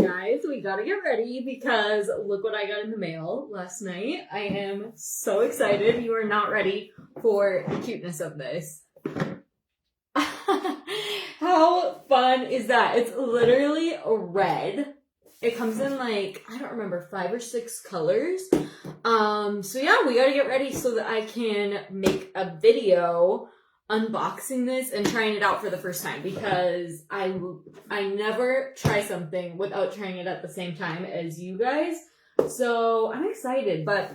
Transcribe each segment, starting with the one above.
guys, we gotta get ready because look what I got in the mail last night. I am so excited. You are not ready for the cuteness of this. How fun is that? It's literally red. It comes in like, I don't remember, 5 or 6 colors. So yeah, we gotta get ready so that I can make a video unboxing this and trying it out for the first time, because I never try something without trying it at the same time as you guys. So I'm excited, but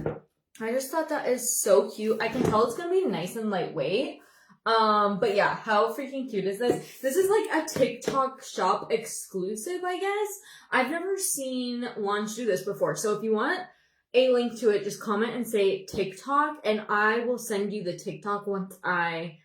I just thought that is so cute. I can tell it's gonna be nice and lightweight. But yeah, how freaking cute is this? This is like a TikTok shop exclusive, I guess. I've never seen Launch do this before. So if you want a link to it, just comment and say TikTok, and I will send you the TikTok once I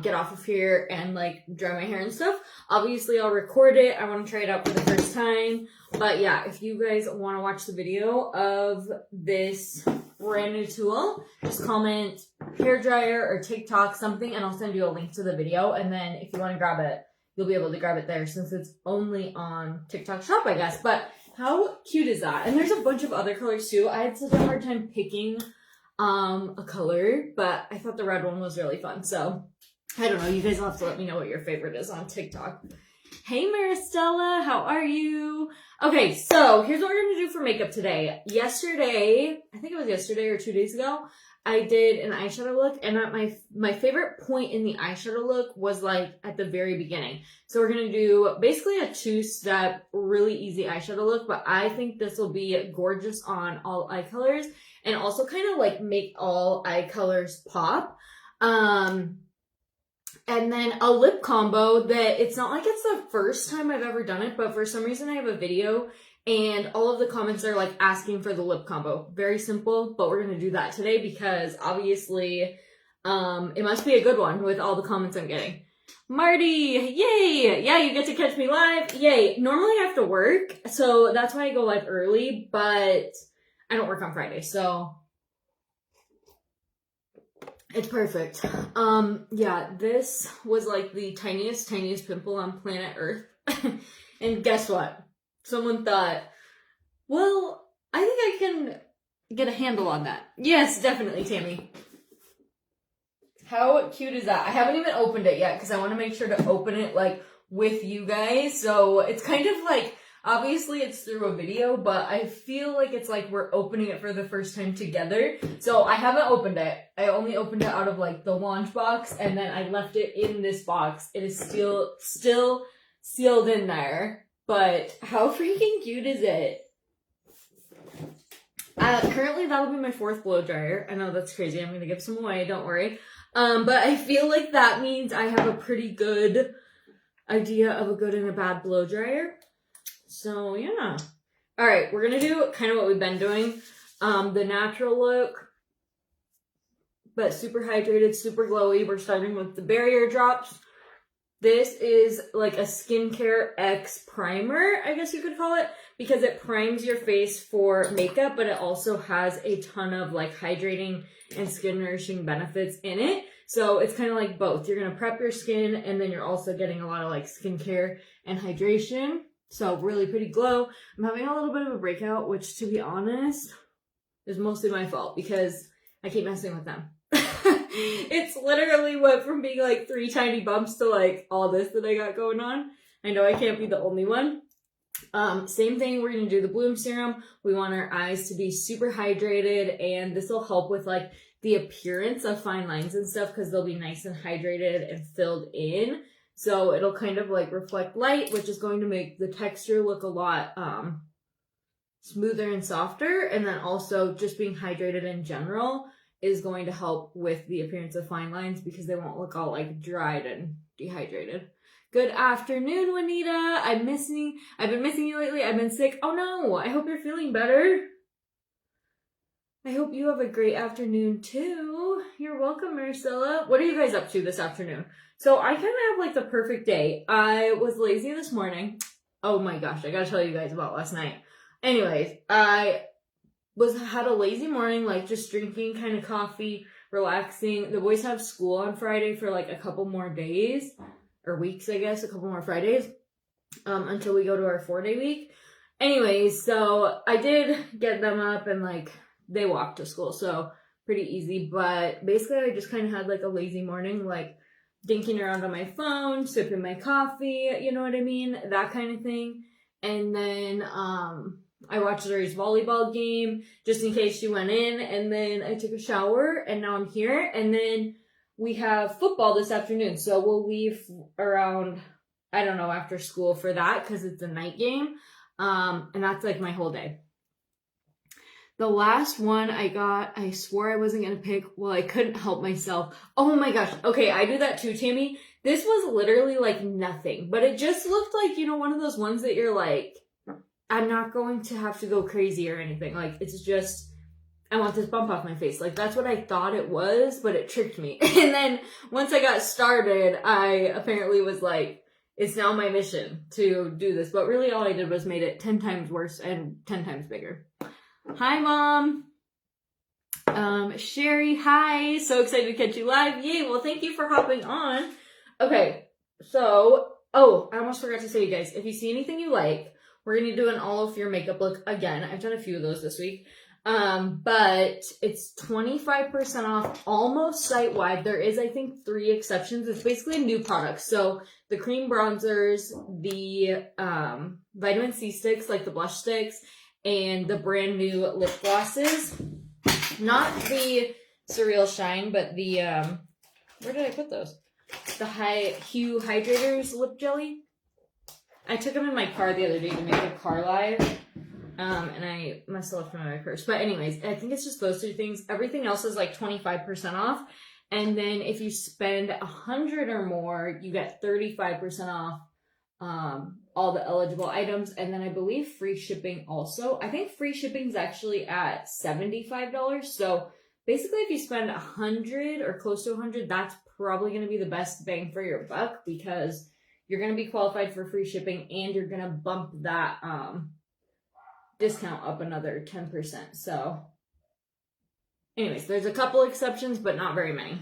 get off of here and like dry my hair and stuff. Obviously I'll record it. I want to try it out for the first time. But yeah, if you guys want to watch the video of this brand new tool, just comment hairdryer or TikTok something and I'll send you a link to the video. And then if you want to grab it, you'll be able to grab it there since it's only on TikTok shop, I guess. But how cute is that? And there's a bunch of other colors too. I had such a hard time picking a color, but I thought the red one was really fun. So I don't know. You guys will have to let me know what your favorite is on TikTok. Hey, Maristella, how are you? Okay, so here's what we're going to do for makeup today. Yesterday, I think it was yesterday or 2 days ago, I did an eyeshadow look, and at my favorite point in the eyeshadow look was like at the very beginning. So we're going to do basically a 2-step, really easy eyeshadow look, but I think this will be gorgeous on all eye colors and also kind of like make all eye colors pop. And then a lip combo that it's not like it's the first time I've ever done it, but for some reason I have a video and all of the comments are like asking for the lip combo. Very simple, but we're going to do that today because obviously it must be a good one with all the comments I'm getting. Marty, yay! Yeah, you get to catch me live. Yay. Normally I have to work, so that's why I go live early, but I don't work on Friday, so it's perfect. Yeah, this was like the tiniest pimple on planet Earth. And guess what? Someone thought, well, I think I can get a handle on that. Yes, definitely, Tammy. How cute is that? I haven't even opened it yet because I want to make sure to open it like with you guys. So it's kind of like, obviously it's through a video, but I feel like it's like we're opening it for the first time together. So I haven't opened it. I only opened it out of like the launch box and then I left it in this box. It is still sealed in there. But how freaking cute is it? Currently that'll be my 4th blow dryer. I know that's crazy. I'm going to give some away. Don't worry. But I feel like that means I have a pretty good idea of a good and a bad blow dryer. So yeah. All right, we're going to do kind of what we've been doing. The natural look, but super hydrated, super glowy. We're starting with the barrier drops. This is like a skincare X primer, I guess you could call it, because it primes your face for makeup, but it also has a ton of like hydrating and skin nourishing benefits in it. So it's kind of like both. You're going to prep your skin and then you're also getting a lot of like skincare and hydration. So really pretty glow. I'm having a little bit of a breakout, which to be honest is mostly my fault because I keep messing with them. It's literally went from being like 3 tiny bumps to like all this that I got going on. I know I can't be the only one. Same thing, we're going to do the bloom serum. We want our eyes to be super hydrated, and this will help with like the appearance of fine lines and stuff because they'll be nice and hydrated and filled in. So it'll kind of like reflect light, which is going to make the texture look a lot smoother and softer. And then also just being hydrated in general is going to help with the appearance of fine lines because they won't look all like dried and dehydrated. Good afternoon, Juanita. I've been missing you lately. I've been sick. Oh no, I hope you're feeling better. I hope you have a great afternoon too. You're welcome, Maricela. What are you guys up to this afternoon? So I kind of have like the perfect day. I was lazy this morning. Oh my gosh, I gotta tell you guys about last night. Anyways, I had a lazy morning, like just drinking kind of coffee, relaxing. The boys have school on Friday for like a couple more days or weeks, I guess, a couple more Fridays until we go to our 4-day week. anyways, so I did get them up and like they walked to school, so pretty easy. But basically I just kind of had like a lazy morning, like dinking around on my phone, sipping my coffee, you know what I mean? That kind of thing. And then I watched Zuri's volleyball game just in case she went in, and then I took a shower and now I'm here. And then we have football this afternoon, so we'll leave around, I don't know, after school for that because it's a night game. And that's like my whole day. The last one I got, I swore I wasn't going to pick. Well, I couldn't help myself. Oh my gosh. Okay, I do that too, Tammy. This was literally like nothing, but it just looked like, you know, one of those ones that you're like, I'm not going to have to go crazy or anything. Like, it's just, I want this bump off my face. Like, that's what I thought it was, but it tricked me. And then once I got started, I apparently was like, it's now my mission to do this. But really all I did was made it 10 times worse and 10 times bigger. Hi, Mom. Sherry, hi. So excited to catch you live. Yay. Well, thank you for hopping on. Okay. So, oh, I almost forgot to say, you guys, if you see anything you like, we're going to do an all of your makeup look again. I've done a few of those this week. But it's 25% off almost site-wide. There is, I think, 3 exceptions. It's basically a new product. So the cream bronzers, the vitamin C sticks, like the blush sticks, and the brand new lip glosses. Not the Surreal Shine, but the, where did I put those? The Hue Hydrators Lip Jelly. I took them in my car the other day to make a car live. And I must have left them in my purse. But anyways, I think it's just those 2 things. Everything else is like 25% off. And then if you spend $100 or more, you get 35% off all the eligible items. And then I believe free shipping also. I think free shipping is actually at $75. So basically if you spend $100 or close to $100, that's probably going to be the best bang for your buck, because you're going to be qualified for free shipping and you're going to bump that discount up another 10%. So anyways, there's a couple exceptions, but not very many.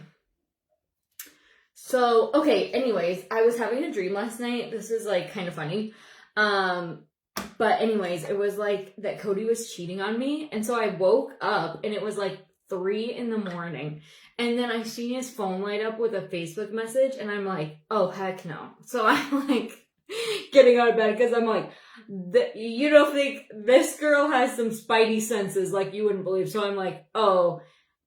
So, okay, anyways, I was having a dream last night. This is like kind of funny. But anyways, it was like that Cody was cheating on me. And so I woke up and it was like 3 in the morning. And then I seen his phone light up with a Facebook message and I'm like, oh, heck no. So I'm like getting out of bed because I'm like, you don't think this girl has some spidey senses like you wouldn't believe. So I'm like, oh,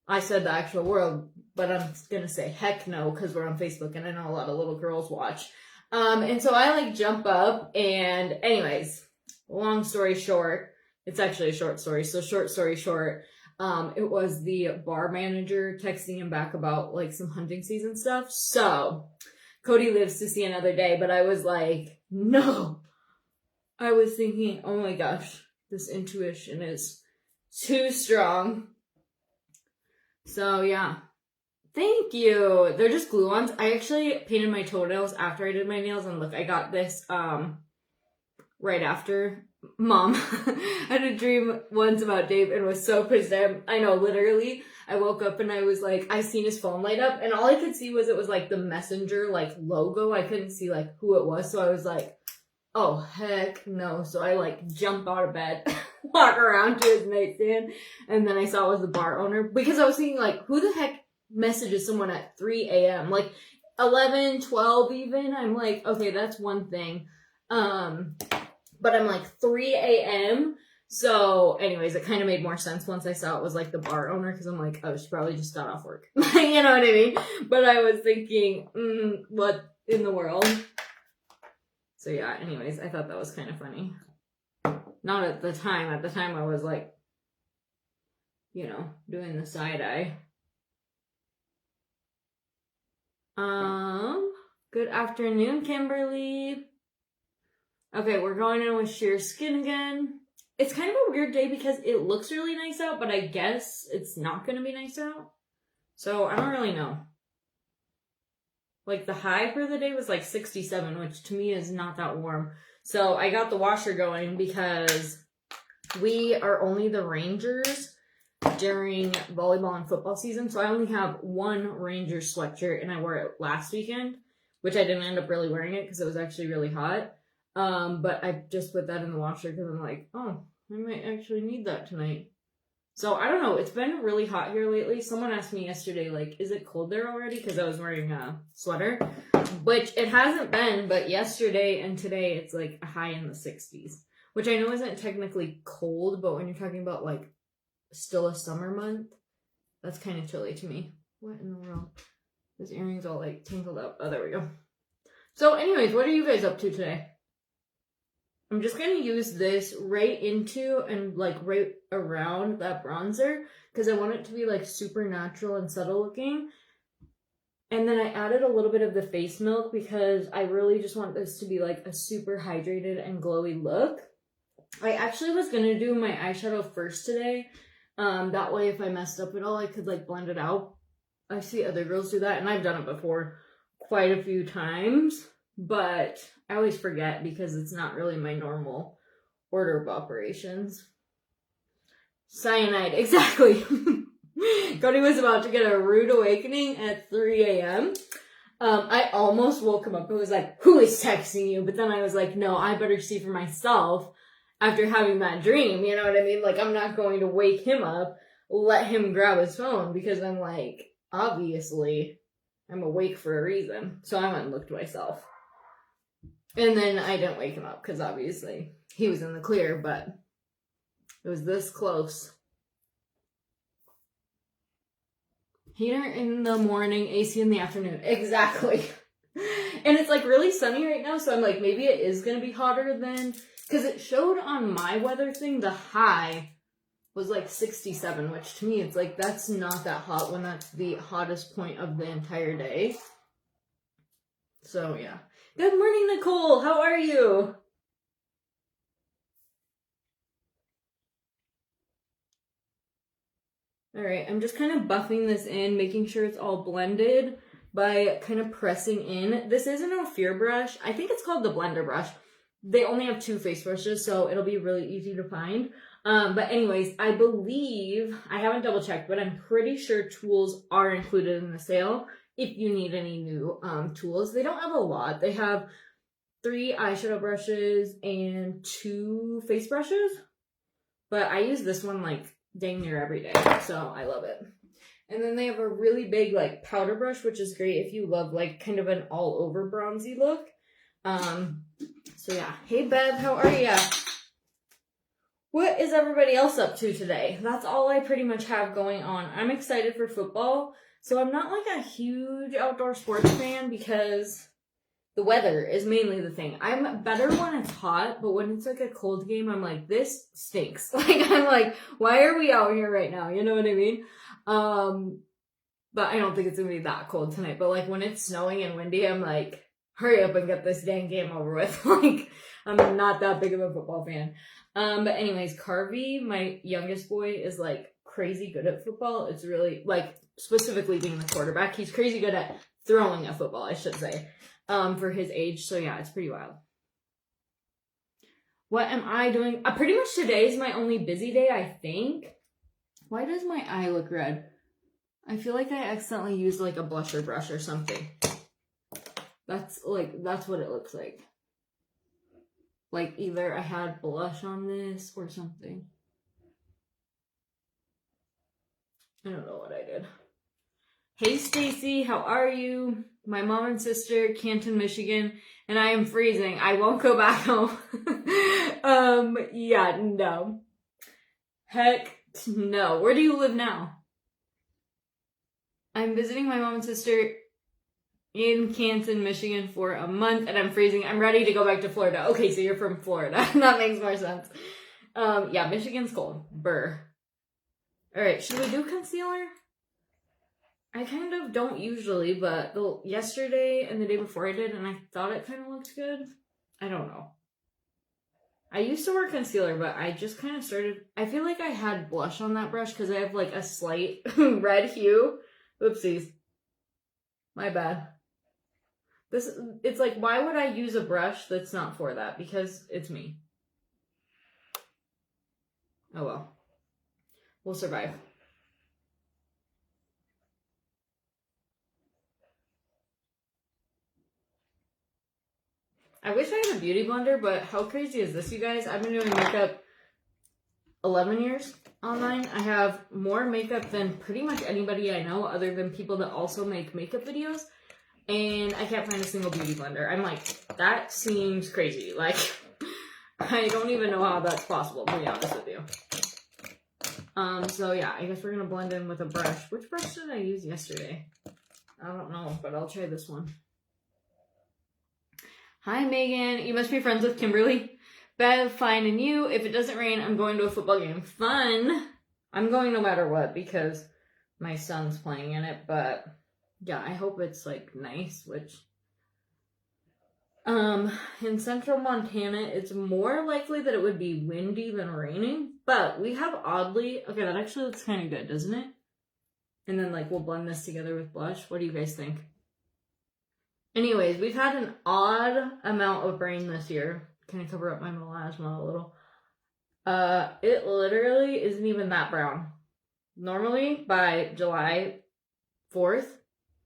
I said the actual word, but I'm going to say heck no because we're on Facebook and I know a lot of little girls watch. And so I like jump up and anyways, long story short, it's actually a short story. So short story short, it was the bar manager texting him back about like some hunting season stuff. So Cody lives to see another day, but I was like, no. I was thinking, oh my gosh, this intuition is too strong. So yeah, thank you. They're just glue-ons. I actually painted my toenails after I did my nails, and look, I got this right after. Mom, I had a dream once about Dave and was so pissed at him. I know, literally, I woke up and I was like, I seen his phone light up, and all I could see was it was like the Messenger like logo. I couldn't see like who it was, so I was like, oh, heck no. So I like jump out of bed, walk around to his nightstand, and then I saw it was the bar owner, because I was thinking like, who the heck messages someone at 3 a.m.? Like 11, 12 even. I'm like, okay, that's one thing. But I'm like 3 a.m. So anyways, it kind of made more sense once I saw it was like the bar owner, because I'm like, oh, she probably just got off work. You know what I mean? But I was thinking, what in the world? So yeah, anyways, I thought that was kind of funny. Not at the time. At the time I was like, you know, doing the side eye. Good afternoon, Kimberly. Okay, we're going in with sheer skin again. It's kind of a weird day because it looks really nice out, but I guess it's not going to be nice out. So I don't really know. Like the high for the day was like 67, which to me is not that warm. So I got the washer going because we are only the Rangers during volleyball and football season. So I only have one Rangers sweatshirt and I wore it last weekend, which I didn't end up really wearing it because it was actually really hot. But I just put that in the washer because I'm like, oh, I might actually need that tonight. So I don't know. It's been really hot here lately. Someone asked me yesterday, like, is it cold there already? Because I was wearing a sweater, which it hasn't been. But yesterday and today, it's like a high in the 60s, which I know isn't technically cold, but when you're talking about like still a summer month, that's kind of chilly to me. What in the world? This earring's all like tangled up. Oh, there we go. So anyways, what are you guys up to today? I'm just going to use this right into and like right around that bronzer because I want it to be like super natural and subtle looking. And then I added a little bit of the face milk because I really just want this to be like a super hydrated and glowy look. I actually was going to do my eyeshadow first today. That way if I messed up at all, I could like blend it out. I see other girls do that and I've done it before quite a few times. But I always forget because it's not really my normal order of operations. Cyanide, exactly. Cody was about to get a rude awakening at 3 a.m. I almost woke him up and was like, who is texting you? But then I was like, no, I better see for myself after having that dream. You know what I mean? Like, I'm not going to wake him up, let him grab his phone because I'm like, obviously, I'm awake for a reason. So I went and looked myself. And then I didn't wake him up because obviously he was in the clear, but it was this close. Heater in the morning, AC in the afternoon. Exactly. And it's like really sunny right now, so I'm like, maybe it is going to be hotter than, because it showed on my weather thing, the high was like 67, which to me, it's like, that's not that hot when that's the hottest point of the entire day. So yeah. Good morning, Nicole. How are you? All right, I'm just kind of buffing this in, making sure it's all blended by kind of pressing in. This is an Ophir brush. I think it's called the blender brush. They only have 2 face brushes, so it'll be really easy to find. But anyways, I believe, I haven't double checked, but I'm pretty sure tools are included in the sale if you need any new tools. They don't have a lot. They have 3 eyeshadow brushes and 2 face brushes. But I use this one like dang near every day, so I love it. And then they have a really big like powder brush, which is great if you love like kind of an all over bronzy look. So yeah. Hey Bev, how are ya? What is everybody else up to today? That's all I pretty much have going on. I'm excited for football. So I'm not like a huge outdoor sports fan because the weather is mainly the thing. I'm better when it's hot, but when it's like a cold game, I'm like, this stinks. Like, I'm like, why are we out here right now? You know what I mean? But I don't think it's gonna be that cold tonight. But like when it's snowing and windy, I'm like, hurry up and get this dang game over with. Like, I'm not that big of a football fan. But anyways, Carvey, my youngest boy, is like crazy good at football. It's really like specifically being the quarterback. He's crazy good at throwing a football, I should say. For his age, so yeah, it's pretty wild. What am I doing? Pretty much today is my only busy day, I think. Why does my eye look red? I feel like I accidentally used like a blusher brush or something. That's what it looks like. Like either I had blush on this or something. I don't know what I did. Hey Stacy, how are you? My mom and sister, Canton, Michigan, and I am freezing. I won't go back home. Yeah, no. Heck no. Where do you live now? I'm visiting my mom and sister in Canton, Michigan for a month, and I'm freezing. I'm ready to go back to Florida. Okay, so you're from Florida. That makes more sense. Yeah, Michigan's cold. Brr. Alright, should we do concealer? I kind of don't usually, but yesterday and the day before I did, and I thought it kind of looked good. I don't know. I used to wear concealer, but I just kind of started... I feel like I had blush on that brush because I have like a slight red hue. Oopsies. My bad. It's like, why would I use a brush that's not for that? Because it's me. Oh well. We'll survive. I wish I had a beauty blender, but how crazy is this, you guys? I've been doing makeup 11 years online. I have more makeup than pretty much anybody I know other than people that also make makeup videos. And I can't find a single beauty blender. I'm like, that seems crazy. Like, I don't even know how that's possible, to be honest with you. So yeah, I guess we're gonna blend in with a brush. Which brush did I use yesterday? I don't know, but I'll try this one. Hi, Megan. You must be friends with Kimberly. Bev, fine, and you? If it doesn't rain, I'm going to a football game. Fun! I'm going no matter what because my son's playing in it, but yeah, I hope it's like nice, which in central Montana, it's more likely that it would be windy than raining, but we have oddly, okay, that actually looks kind of good, doesn't it? And then like we'll blend this together with blush. What do you guys think? Anyways, we've had an odd amount of rain this year. Can I cover up my melasma a little? It literally isn't even that brown. Normally, by July 4th,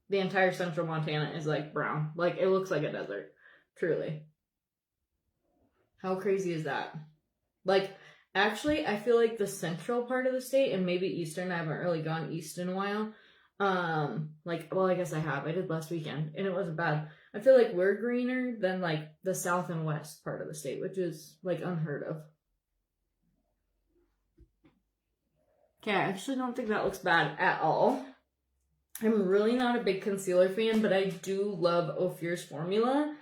the entire central Montana is like brown. Like, it looks like a desert. Truly. How crazy is that? Like, actually, I feel like the central part of the state, and maybe eastern, I haven't really gone east in a while, like, well, I guess I have. I did last weekend, and it wasn't bad. I feel like we're greener than, like, the south and west part of the state, which is, like, unheard of. Okay, I actually don't think that looks bad at all. I'm really not a big concealer fan, but I do love Ophir's formula.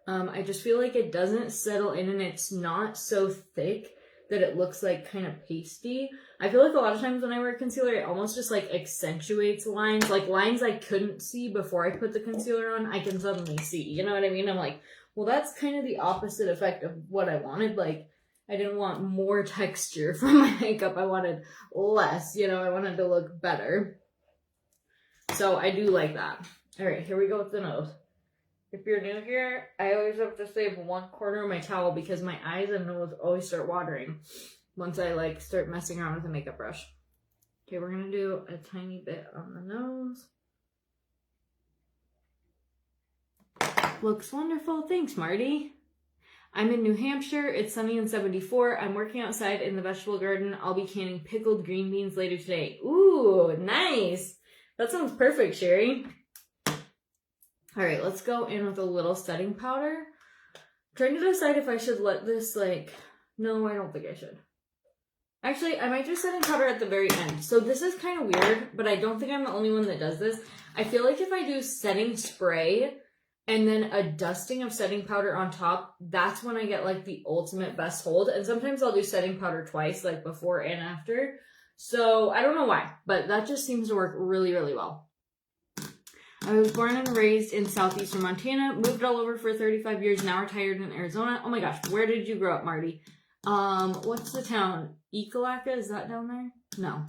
I just feel like it doesn't settle in, and it's not so thick that it looks like kind of pasty. I feel like a lot of times when I wear concealer, it almost just like accentuates lines. Like lines I couldn't see before I put the concealer on, I can suddenly see. You know what I mean? I'm like, well, that's kind of the opposite effect of what I wanted. Like, I didn't want more texture from my makeup. I wanted less, you know, I wanted to look better. So I do like that. All right, here we go with the nose. If you're new here, I always have to save one corner of my towel because my eyes and nose always start watering once I like start messing around with a makeup brush. Okay, we're gonna do a tiny bit on the nose. Looks wonderful. Thanks, Marty. I'm in New Hampshire. It's sunny and 74. I'm working outside in the vegetable garden. I'll be canning pickled green beans later today. Ooh, nice. That sounds perfect, Sherry. All right, let's go in with a little setting powder. I'm trying to decide if I should let this like, no, I don't think I should. Actually, I might do setting powder at the very end. So this is kind of weird, but I don't think I'm the only one that does this. I feel like if I do setting spray and then a dusting of setting powder on top, that's when I get like the ultimate best hold. And sometimes I'll do setting powder twice, like before and after. So I don't know why, but that just seems to work really, really well. I was born and raised in southeastern Montana, moved all over for 35 years, now retired in Arizona. Oh my gosh, where did you grow up, Marty? What's the town? Ekalaka, is that down there? No.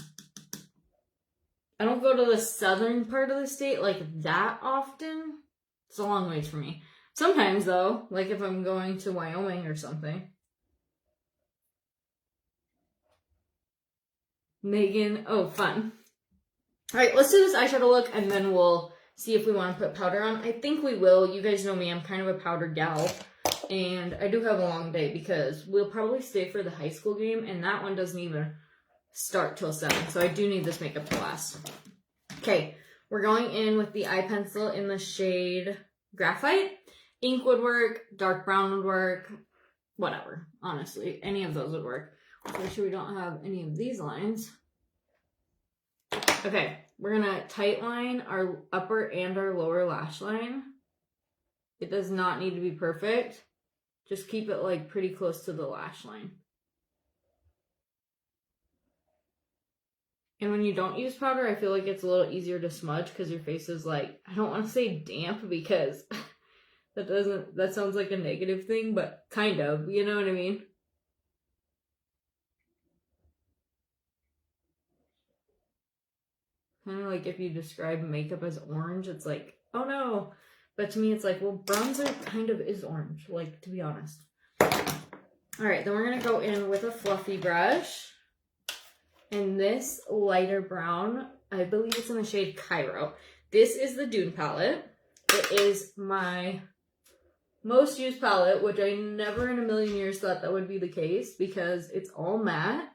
I don't go to the southern part of the state like that often. It's a long ways for me. Sometimes though, like if I'm going to Wyoming or something. Megan, oh, fun. All right, let's do this eyeshadow look and then we'll see if we want to put powder on. I think we will. You guys know me, I'm kind of a powder gal. And I do have a long day because we'll probably stay for the high school game. And that one doesn't even start till 7. So I do need this makeup to last. Okay, we're going in with the eye pencil in the shade Graphite. Ink would work. Dark brown would work. Whatever. Honestly, any of those would work. Make sure we don't have any of these lines. Okay, we're going to tight line our upper and our lower lash line. It does not need to be perfect. Just keep it like pretty close to the lash line. And when you don't use powder, I feel like it's a little easier to smudge because your face is like, I don't want to say damp because that sounds like a negative thing, but kind of, you know what I mean? Kind of like if you describe makeup as orange, it's like, oh no. But to me, it's like, well, bronzer kind of is orange, like, to be honest. All right, then we're going to go in with a fluffy brush. And this lighter brown, I believe it's in the shade Cairo. This is the Dune palette. It is my most used palette, which I never in a million years thought that would be the case because it's all matte.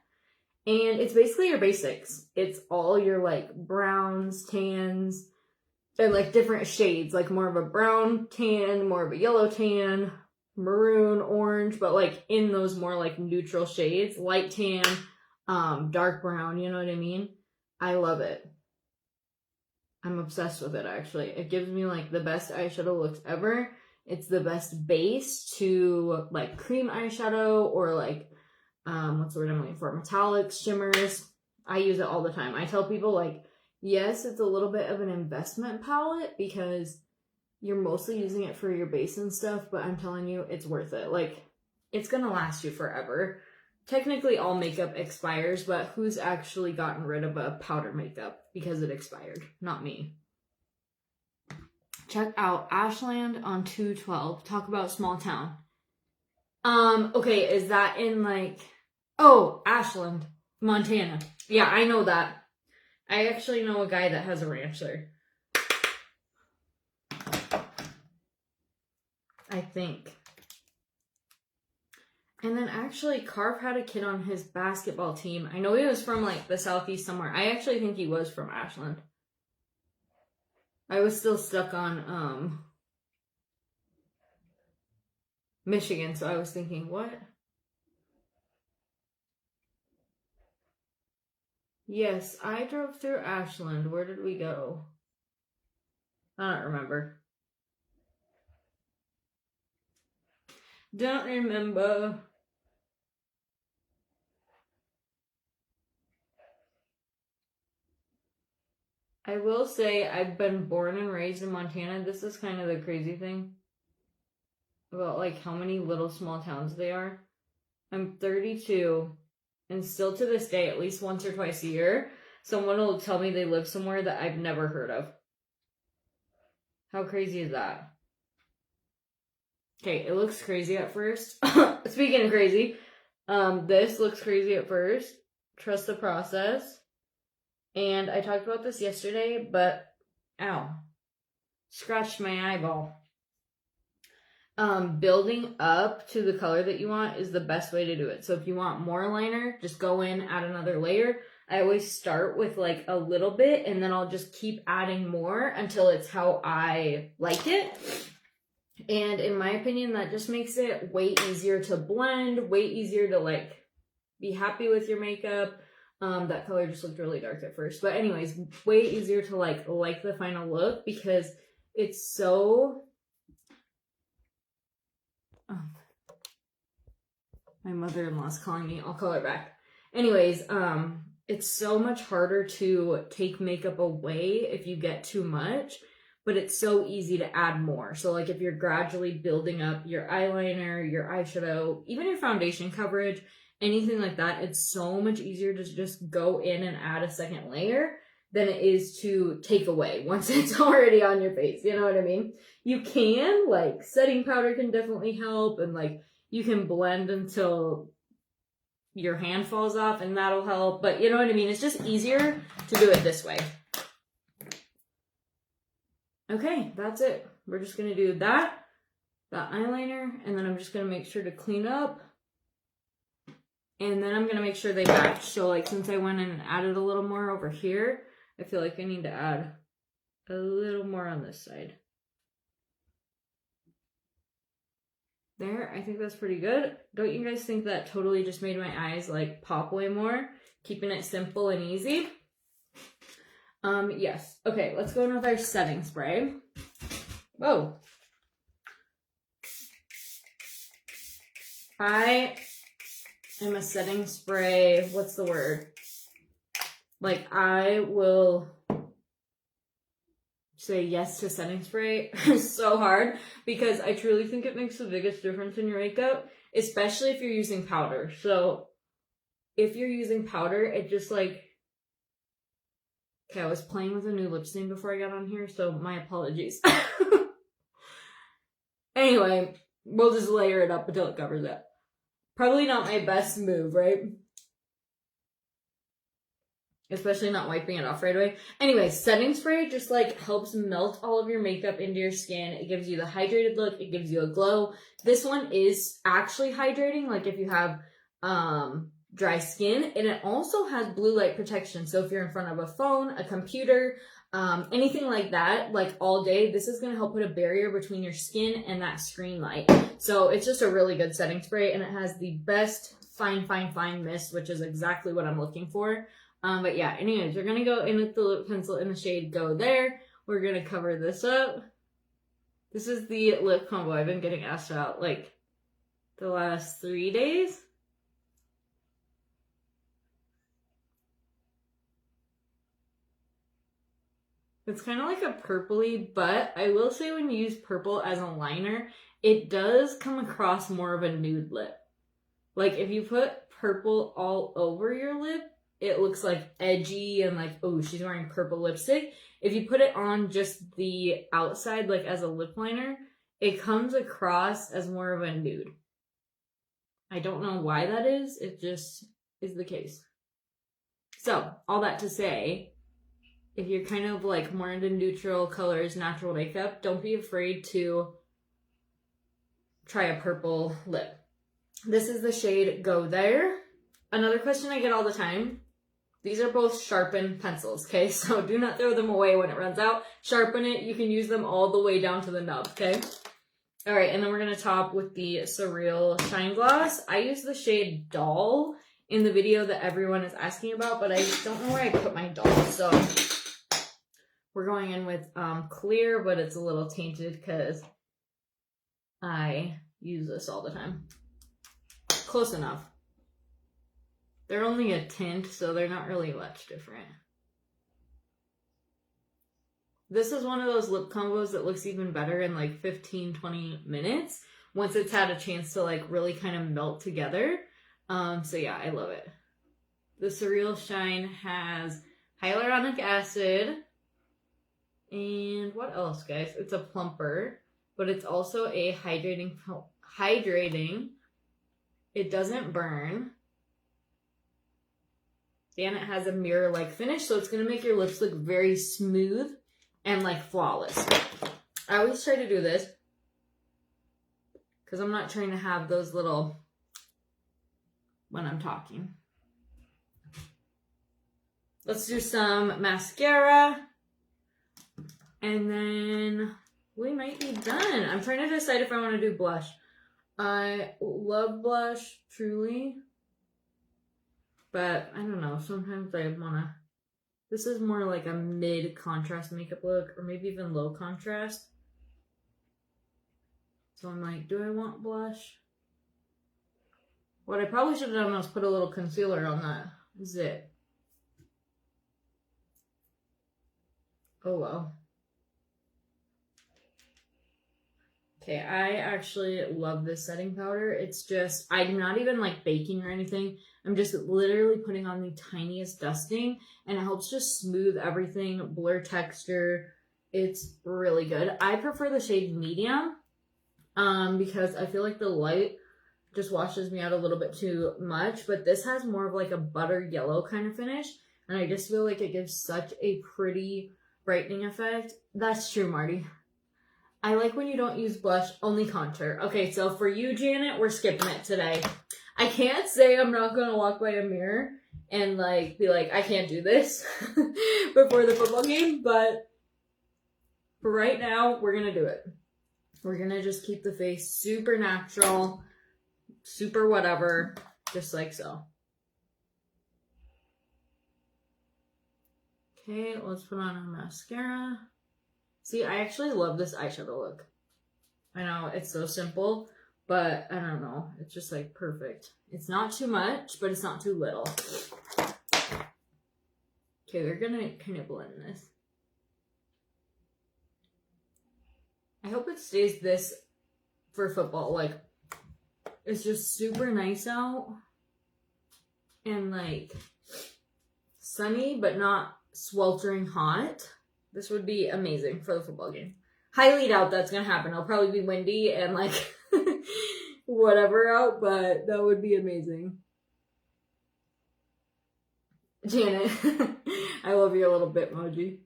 And it's basically your basics. It's all your like browns, tans, and like different shades, like more of a brown tan, more of a yellow tan, maroon, orange, but like in those more like neutral shades, light tan, dark brown, you know what I mean? I love it. I'm obsessed with it actually. It gives me like the best eyeshadow looks ever. It's the best base to like cream eyeshadow or like what's the word I'm looking for? Metallics, shimmers. I use it all the time. I tell people like, yes, it's a little bit of an investment palette because you're mostly using it for your base and stuff, but I'm telling you, it's worth it. Like, it's gonna last you forever. Technically, all makeup expires, but who's actually gotten rid of a powder makeup because it expired? Not me. Check out Ashland on 212. Talk about small town. Okay, is that in like... Oh, Ashland, Montana. Yeah, I know that. I actually know a guy that has a ranch there. I think. And then actually, Carve had a kid on his basketball team. I know he was from like the southeast somewhere. I actually think he was from Ashland. I was still stuck on Michigan, so I was thinking, what? Yes, I drove through Ashland. Where did we go? I don't remember. Don't remember. I will say I've been born and raised in Montana. This is kind of the crazy thing about like how many little small towns they are. I'm 32 and still to this day, at least once or twice a year, someone will tell me they live somewhere that I've never heard of. How crazy is that? Okay, it looks crazy at first. Speaking of crazy, this looks crazy at first. Trust the process. And I talked about this yesterday, but ow, scratched my eyeball. Building up to the color that you want is the best way to do it. So if you want more liner, just go in, add another layer. I always start with like a little bit and then I'll just keep adding more until it's how I like it. And in my opinion, that just makes it way easier to blend, way easier to like be happy with your makeup. That color just looked really dark at first. But anyways, way easier to like the final look because it's so... Oh. My mother-in-law's calling me. I'll call her back. Anyways, it's so much harder to take makeup away if you get too much, but it's so easy to add more. So like if you're gradually building up your eyeliner, your eyeshadow, even your foundation coverage, anything like that, it's so much easier to just go in and add a second layer than it is to take away once it's already on your face. You know what I mean? You can, like, setting powder can definitely help, and like you can blend until your hand falls off and that'll help, but you know what I mean? It's just easier to do it this way. Okay, that's it. We're just gonna do that eyeliner, and then I'm just gonna make sure to clean up. And then I'm going to make sure they match. So like since I went in and added a little more over here, I feel like I need to add a little more on this side. There, I think that's pretty good. Don't you guys think that totally just made my eyes like pop way more? Keeping it simple and easy. Yes. Okay, let's go in with our setting spray. Whoa. I'm a setting spray, what's the word? Like, I will say yes to setting spray so hard because I truly think it makes the biggest difference in your makeup, especially if you're using powder. So, if you're using powder, it just like... Okay, I was playing with a new lip stain before I got on here, so my apologies. Anyway, we'll just layer it up until it covers it. Probably not my best move, right? especially not wiping it off right away. Anyway, setting spray just like helps melt all of your makeup into your skin. It gives you the hydrated look. It gives you a glow. This one is actually hydrating, like if you have dry skin, and it also has blue light protection. So if you're in front of a phone, a computer, anything like that, like all day, this is going to help put a barrier between your skin and that screen light. So it's just a really good setting spray, and it has the best fine mist, which is exactly what I'm looking for. But yeah, anyways, we're going to go in with the lip pencil in the shade Go There. We're going to cover this up. This is the lip combo I've been getting asked about like the last 3 days. It's kind of like a purpley, but I will say when you use purple as a liner, it does come across more of a nude lip. Like if you put purple all over your lip, it looks like edgy and like, oh, she's wearing purple lipstick. If you put it on just the outside, like as a lip liner, it comes across as more of a nude. I don't know why that is. It just is the case. So, all that to say, if you're kind of like more into neutral colors, natural makeup, don't be afraid to try a purple lip. This is the shade Go There. Another question I get all the time. These are both sharpened pencils, okay? So do not throw them away when it runs out. Sharpen it. You can use them all the way down to the nub, okay? All right, and then we're going to top with the Surreal Shine Gloss. I use the shade Doll in the video that everyone is asking about, but I don't know where I put my doll, so we're going in with clear, but it's a little tainted because I use this all the time. Close enough. They're only a tint, so they're not really much different. This is one of those lip combos that looks even better in like 15-20 minutes once it's had a chance to like really kind of melt together. So yeah, I love it. The Surreal Shine has hyaluronic acid. And what else, guys? It's a plumper, but it's also a hydrating. It doesn't burn. And it has a mirror-like finish, so it's going to make your lips look very smooth and like flawless. I always try to do this because I'm not trying to have those little when I'm talking. Let's do some mascara. And then we might be done. I'm trying to decide if I want to do blush. I love blush, truly. But I don't know. Sometimes I want to... This is more like a mid-contrast makeup look. Or maybe even low contrast. So I'm like, do I want blush? What I probably should have done was put a little concealer on that zit. Oh well. Okay, I actually love this setting powder. It's just, I'm not even like baking or anything. I'm just literally putting on the tiniest dusting, and it helps just smooth everything, blur texture. It's really good. I prefer the shade medium because I feel like the light just washes me out a little bit too much, but this has more of like a butter yellow kind of finish, and I just feel like it gives such a pretty brightening effect. That's true, Marty. I like when you don't use blush, only contour. Okay, so for you, Janet, we're skipping it today. I can't say I'm not going to walk by a mirror and like be like, I can't do this before the football game, but for right now, we're going to do it. We're going to just keep the face super natural, super whatever, just like so. Okay, let's put on our mascara. See, I actually love this eyeshadow look. I know, it's so simple, but I don't know. It's just like perfect. It's not too much, but it's not too little. Okay, we're gonna kind of blend this. I hope it stays this for football. Like, it's just super nice out. And like, sunny, but not sweltering hot. This would be amazing for the football game. Highly doubt that's going to happen. It'll probably be windy and like whatever out, but that would be amazing. Janet, I love your little Bitmoji.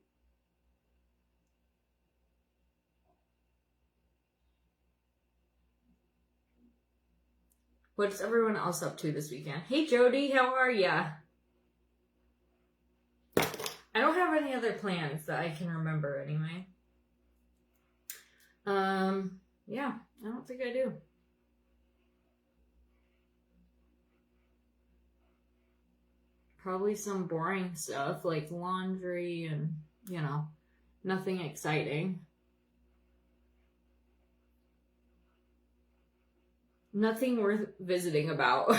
What's everyone else up to this weekend? Hey Jody, how are ya? I don't have any other plans that I can remember anyway. Yeah, I don't think I do. Probably some boring stuff like laundry and, you know, nothing exciting. Nothing worth visiting about.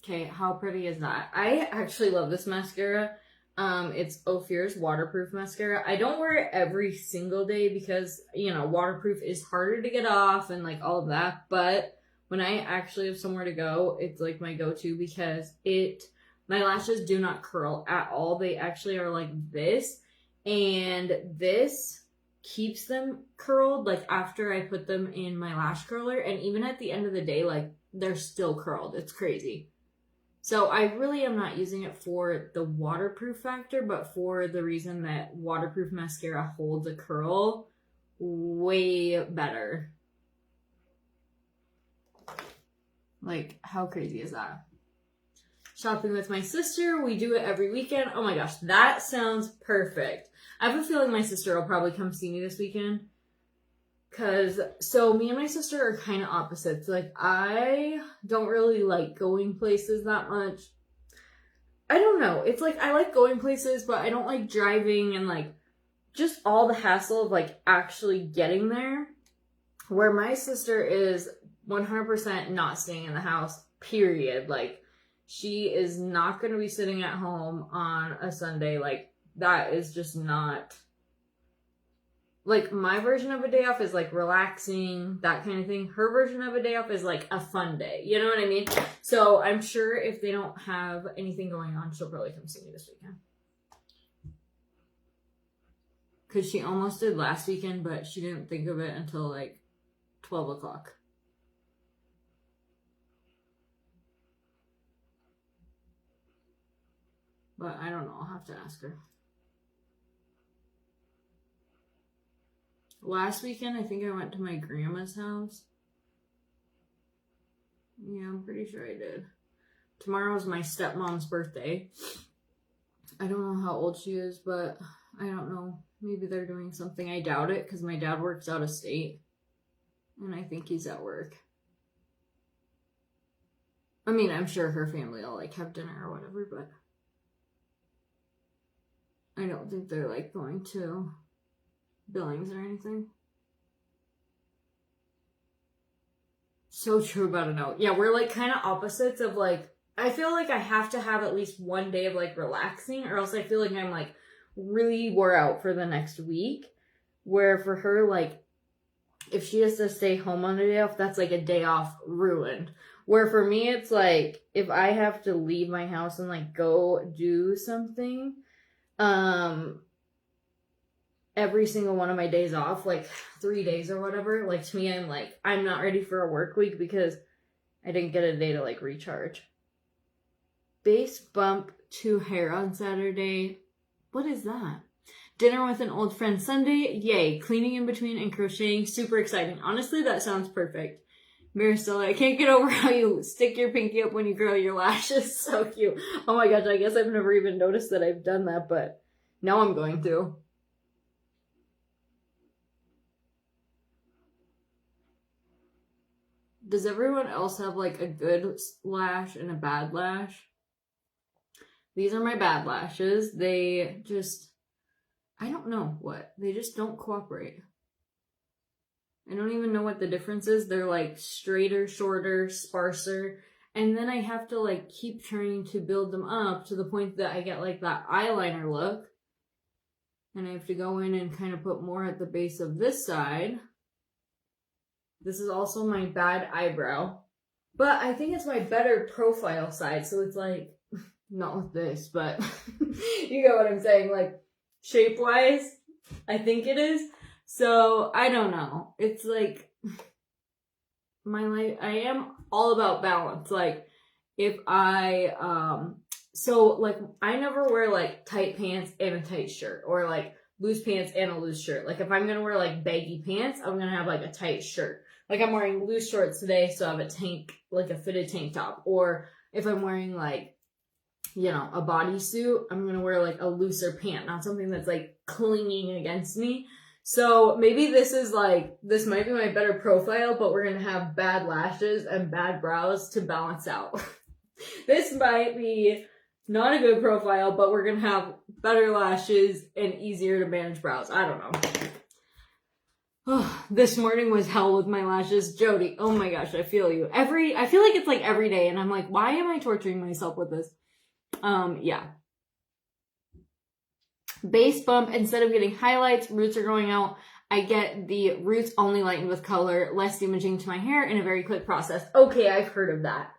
Okay, how pretty is that? I actually love this mascara. It's Ophir's waterproof mascara. I don't wear it every single day because, you know, waterproof is harder to get off and like all of that. But when I actually have somewhere to go, it's like my go-to because my lashes do not curl at all. They actually are like this. And this keeps them curled like after I put them in my lash curler. And even at the end of the day, like they're still curled. It's crazy. So I really am not using it for the waterproof factor, but for the reason that waterproof mascara holds a curl way better. Like, how crazy is that? Shopping with my sister. We do it every weekend. Oh my gosh, that sounds perfect. I have a feeling my sister will probably come see me this weekend. So me and my sister are kind of opposites. Like, I don't really like going places that much. I don't know. It's like, I like going places, but I don't like driving and like, just all the hassle of like actually getting there. Where my sister is 100% not staying in the house, period. Like, she is not going to be sitting at home on a Sunday. Like, that is just not... Like, my version of a day off is, like, relaxing, that kind of thing. Her version of a day off is, like, a fun day. You know what I mean? So, I'm sure if they don't have anything going on, she'll probably come see me this weekend. Because she almost did last weekend, but she didn't think of it until, like, 12 o'clock. But I don't know. I'll have to ask her. Last weekend, I think I went to my grandma's house. Yeah, I'm pretty sure I did. Tomorrow's my stepmom's birthday. I don't know how old she is, but I don't know. Maybe they're doing something. I doubt it, because my dad works out of state. And I think he's at work. I mean, I'm sure her family will, like, have dinner or whatever, but... I don't think they're, like, going to Billings or anything. So true about a note. Yeah, we're, like, kind of opposites of, like, I feel like I have to have at least one day of, like, relaxing, or else I feel like I'm, like, really wore out for the next week. Where for her, like, if she has to stay home on a day off, that's, like, a day off ruined. Where for me, it's, like, if I have to leave my house and, like, go do something... every single one of my days off, like 3 days or whatever, like to me, I'm not ready for a work week because I didn't get a day to like recharge. Base bump to hair on Saturday. What is that? Dinner with an old friend Sunday. Yay. Cleaning in between and crocheting. Super exciting. Honestly, that sounds perfect. Maristella, I can't get over how you stick your pinky up when you curl your lashes. So cute. Oh my gosh, I guess I've never even noticed that I've done that, but now I'm going to. Does everyone else have like a good lash and a bad lash? These are my bad lashes. They just, I don't know what. They just don't cooperate. I don't even know what the difference is. They're like straighter, shorter, sparser. And then I have to like keep trying to build them up to the point that I get like that eyeliner look. And I have to go in and kind of put more at the base of this side. This is also my bad eyebrow. But I think it's my better profile side. So it's like, not with this, but you get what I'm saying. Like, shape-wise, I think it is. So, I don't know. It's like, my life, I am all about balance. Like, if I, so like, I never wear like tight pants and a tight shirt, or like loose pants and a loose shirt. Like, if I'm gonna wear like baggy pants, I'm gonna have like a tight shirt. Like, I'm wearing loose shorts today, so I have a tank, like a fitted tank top. Or if I'm wearing like, you know, a bodysuit, I'm gonna wear like a looser pant, not something that's like clinging against me. So maybe this is like, this might be my better profile, but we're gonna have bad lashes and bad brows to balance out. This might be not a good profile, but we're gonna have better lashes and easier to manage brows. I don't know. Oh, this morning was hell with my lashes. Jody, oh my gosh, I feel you. I feel like it's like every day, and I'm like, why am I torturing myself with this? Yeah. Base bump, instead of getting highlights, roots are going out. I get the roots only lightened with color, less damaging to my hair in a very quick process. Okay, I've heard of that.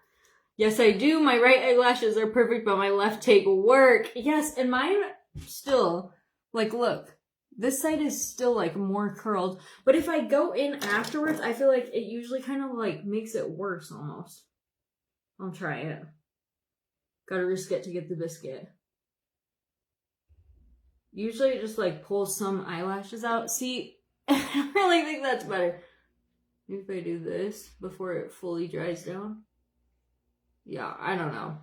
Yes, I do. My right eyelashes are perfect, but my left take work. Yes, and mine still, like, look, this side is still like more curled. But if I go in afterwards, I feel like it usually kind of like makes it worse almost. I'll try it. Gotta risk it to get the biscuit. Usually it just like pulls some eyelashes out. See, I really think that's better. Maybe if I do this before it fully dries down. Yeah, I don't know.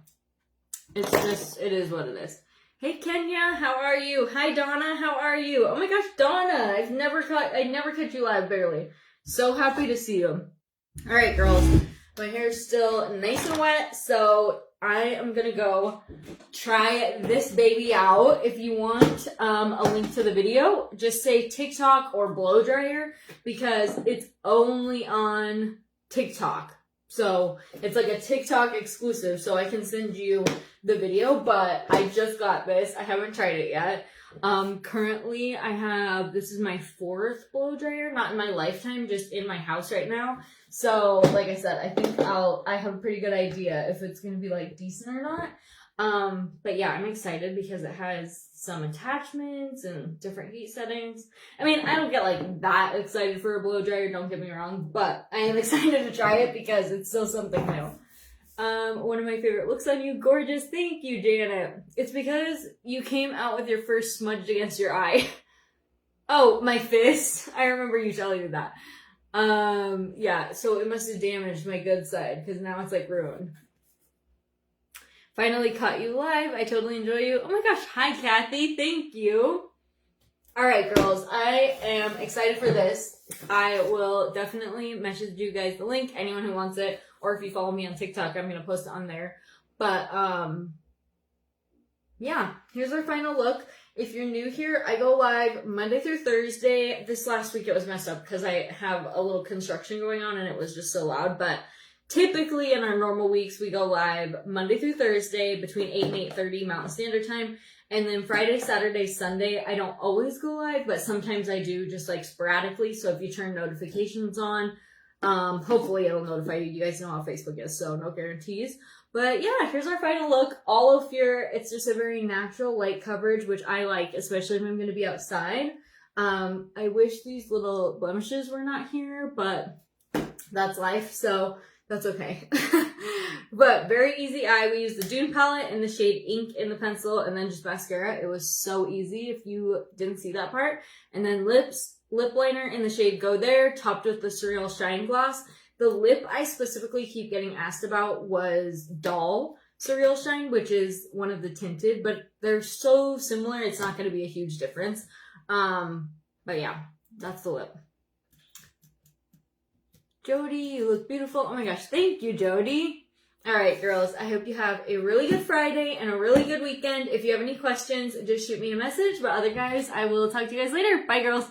It's just, it is what it is. Hey Kenya, how are you? Hi Donna, how are you? Oh my gosh, Donna, I never catch you live, barely. So happy to see you. All right, girls, my hair is still nice and wet, so I am gonna go try this baby out. If you want a link to the video, just say TikTok or blow dryer, because it's only on TikTok. So it's like a TikTok exclusive, so I can send you the video, but I just got this. I haven't tried it yet. Currently I have, this is my 4th blow dryer, not in my lifetime, just in my house right now. So like I said, I think I have a pretty good idea if it's going to be like decent or not. But yeah, I'm excited because it has some attachments and different heat settings. I mean, I don't get like that excited for a blow dryer, don't get me wrong, but I am excited to try it because it's still something new. One of my favorite looks on you, gorgeous. Thank you, Janet. It's because you came out with your first smudged against your eye. Oh, my fist. I remember you telling me that. Yeah, so it must have damaged my good side because now it's like ruined. Finally caught you live. I totally enjoy you. Oh my gosh. Hi, Kathy. Thank you. All right, girls. I am excited for this. I will definitely message you guys the link, anyone who wants it. Or if you follow me on TikTok, I'm going to post it on there. But, yeah, here's our final look. If you're new here, I go live Monday through Thursday. This last week it was messed up because I have a little construction going on and it was just so loud. But typically in our normal weeks, we go live Monday through Thursday between 8 and 8:30 Mountain Standard Time. And then Friday, Saturday, Sunday, I don't always go live, but sometimes I do just like sporadically. So if you turn notifications on, hopefully it'll notify you. You guys know how Facebook is, so no guarantees. But yeah, here's our final look. All of it's just a very natural light coverage, which I like, especially when I'm going to be outside. I wish these little blemishes were not here, but that's life, so that's okay. But very easy eye. We used the Dune palette in the shade Ink in the pencil, and then just mascara. It was so easy if you didn't see that part. And then lips, lip liner in the shade Go There, topped with the Surreal Shine Gloss. The lip I specifically keep getting asked about was Doll Surreal Shine, which is one of the tinted, but they're so similar, it's not going to be a huge difference. But yeah, that's the lip. Jody, you look beautiful. Oh my gosh, thank you, Jody. All right, girls, I hope you have a really good Friday and a really good weekend. If you have any questions, just shoot me a message. But other guys, I will talk to you guys later. Bye, girls.